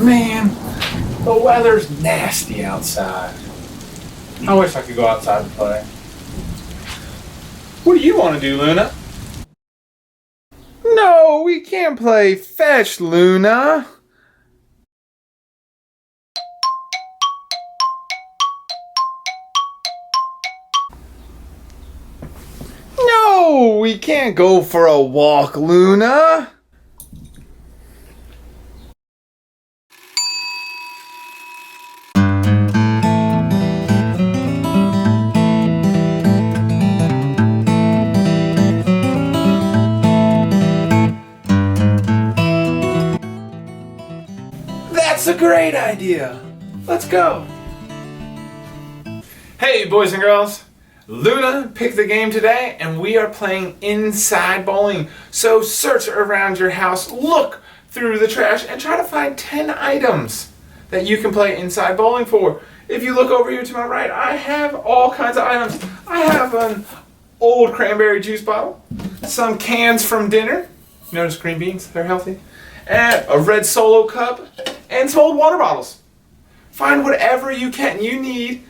Man, the weather's nasty outside. I wish I could go outside and play. What do you want to do, Luna? No, we can't play fetch, Luna. No, we can't go for a walk, Luna. That's a great idea. Let's go. Hey, boys and girls. Luna picked the game today, and we are playing inside bowling. So search around your house, look through the trash, and try to find 10 items that you can play inside bowling for. If you look over here to my right, I have all kinds of items. I have an old cranberry juice bottle, some cans from dinner. Notice green beans, they're healthy. And a red Solo cup, and some old water bottles. Find whatever you can. You need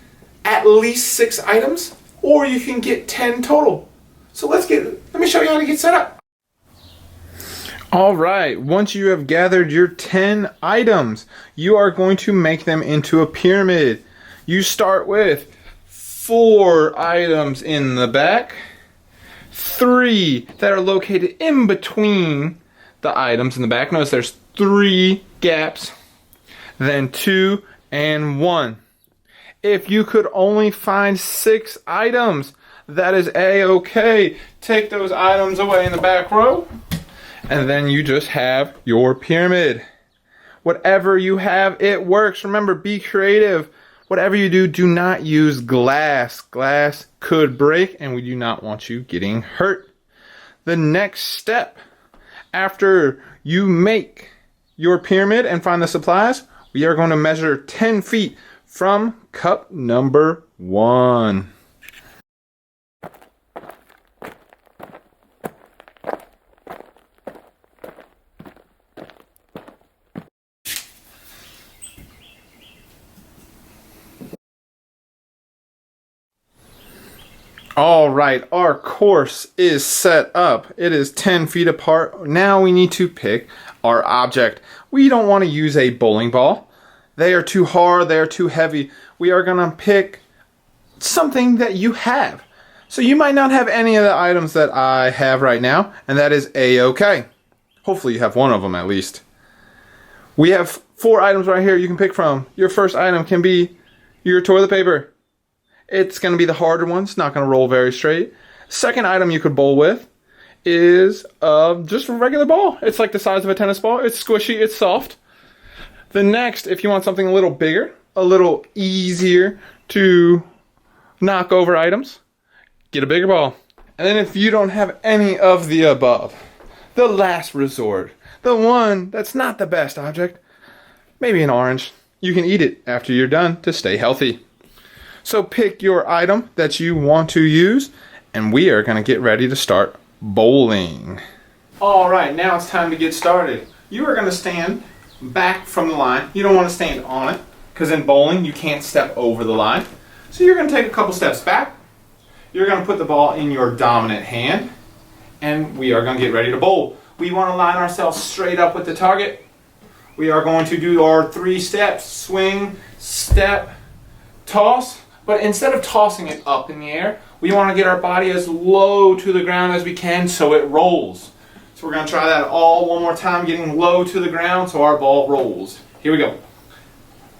at least 6 items, or you can get 10 total. So let me show you how to get set up. All right, once you have gathered your 10 items, you are going to make them into a pyramid. You start with 4 items in the back, 3 that are located in between the items in the back. Notice there's 3 gaps, then 2 and 1. If you could only find 6 items, that is a-okay. Take those items away in the back row, and then you just have your pyramid. Whatever you have, it works. Remember, be creative. Whatever you do, do not use glass. Glass could break, and we do not want you getting hurt. The next step, after you make your pyramid and find the supplies, we are going to measure 10 feet from cup number 1. All right, our course is set up. It is 10 feet apart. Now we need to pick our object. We don't want to use a bowling ball. They are too hard, they are too heavy. We are going to pick something that you have. So you might not have any of the items that I have right now, and that is a-okay. Hopefully you have one of them at least. We have 4 items right here you can pick from. Your first item can be your toilet paper. It's going to be the harder one. It's not going to roll very straight. Second item you could bowl with is just a regular ball. It's like the size of a tennis ball. It's squishy. It's soft. The next, if you want something a little bigger, a little easier to knock over items, get a bigger ball. And then if you don't have any of the above, the last resort, the one that's not the best object, maybe an orange. You can eat it after you're done to stay healthy. So pick your item that you want to use, and we are going to get ready to start bowling. All right, now it's time to get started. You are going to stand back from the line. You don't want to stand on it, because in bowling you can't step over the line. So you're going to take a couple steps back. You're going to put the ball in your dominant hand, and we are going to get ready to bowl. We want to line ourselves straight up with the target. We are going to do our 3 steps: swing, step, toss. But instead of tossing it up in the air, we want to get our body as low to the ground as we can so it rolls. So we're going to try that all one more time, getting low to the ground so our ball rolls. Here we go.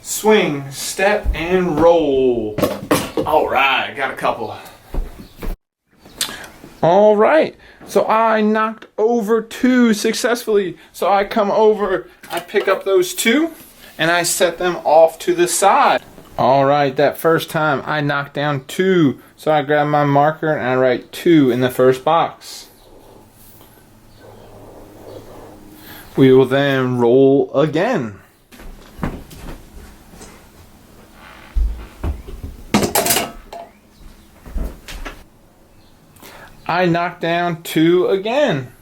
Swing, step, and roll. All right, got a couple. All right, so I knocked over 2 successfully. So I come over, I pick up those 2, and I set them off to the side. All right, that first time I knocked down 2. So I grab my marker and I write 2 in the first box. We will then roll again. I knocked down 2 again.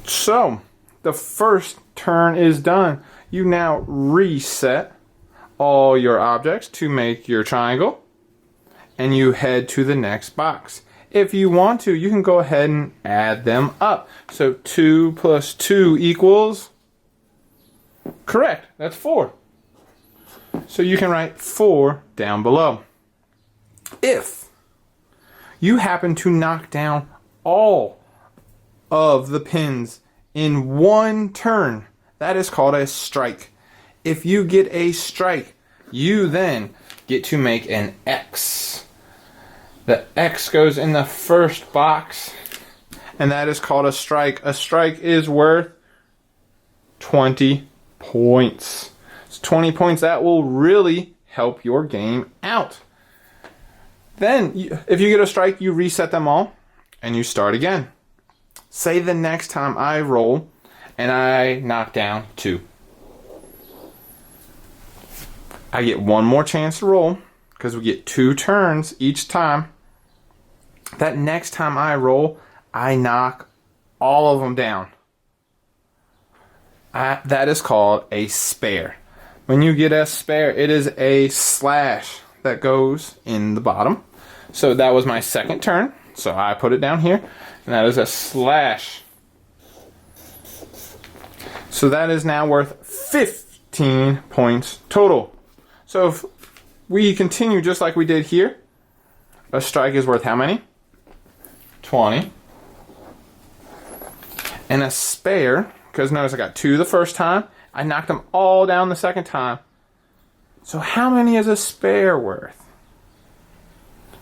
So, the first turn is done. You now reset all your objects to make your triangle, and you head to the next box. If you want to, you can go ahead and add them up. So 2 plus 2 equals, correct, that's 4. So you can write 4 down below. If you happen to knock down all of the pins in one turn, that is called a strike. If you get a strike, you then get to make an X. The X goes in the first box, and that is called a strike. A strike is worth 20 points. It's 20 points. That will really help your game out. Then, if you get a strike, you reset them all, and you start again. Say the next time I roll, and I knock down 2. I get one more chance to roll, because we get 2 turns each time. That next time I roll, I knock all of them down. That is called a spare. When you get a spare, it is a slash that goes in the bottom. So that was my second turn. So I put it down here, and that is a slash. So that is now worth 15 points total. So if we continue just like we did here, a strike is worth how many? 20. And a spare, because notice I got 2 the first time, I knocked them all down the second time. So how many is a spare worth?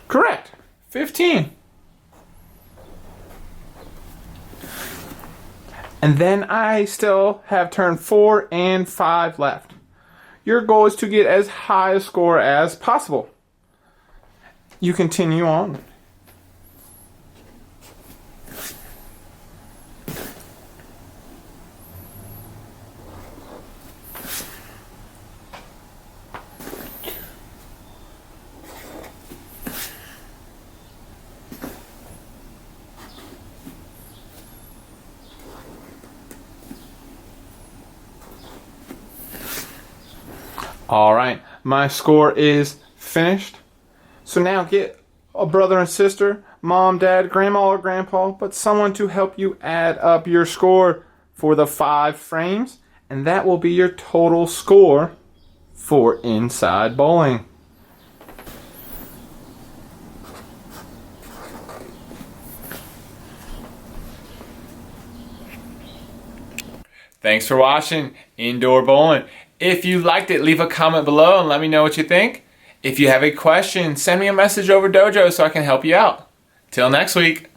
Correct, 15. And then I still have turn 4 and 5 left. Your goal is to get as high a score as possible. You continue on. All right, my score is finished. So now get a brother and sister, mom, dad, grandma, or grandpa, but someone to help you add up your score for the 5 frames, and that will be your total score for Inside Bowling. Thanks for watching Indoor Bowling. If you liked it, leave a comment below and let me know what you think. If you have a question, send me a message over Dojo so I can help you out. Till next week.